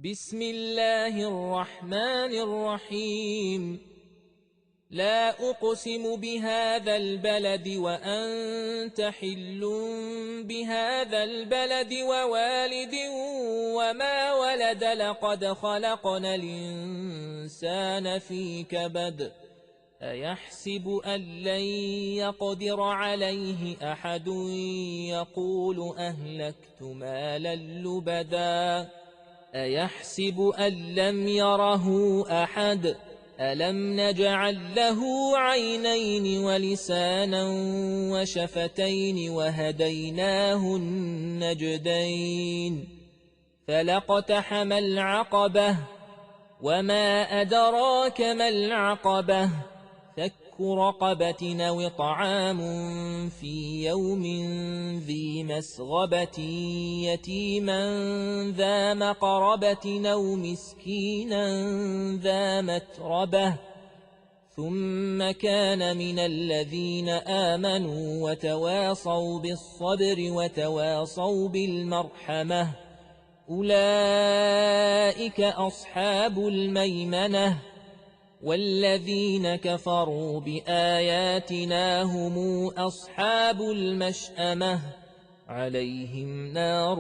بسم الله الرحمن الرحيم. لا أقسم بهذا البلد وأنت حل بهذا البلد ووالد وما ولد. لقد خلقنا الإنسان في كبد. أيحسب أن لن يقدر عليه أحد. يقول أهلكت مالا لبدا. أيحسب أن لم يره أحد. ألم نجعل له عينين ولسانا وشفتين وهديناه النجدين. فلاقتحم العقبة وما أدراك ما العقبة. فك رقبة أو إطعام في يوم ذي مسغبة يتيما ذا مقربة أو مسكينا ذا متربة. ثم كان من الذين آمنوا وتواصوا بالصبر وتواصوا بالمرحمة. أولئك أصحاب الميمنة. والذين كفروا بآياتنا هم أصحاب المشأمة. عليهم نار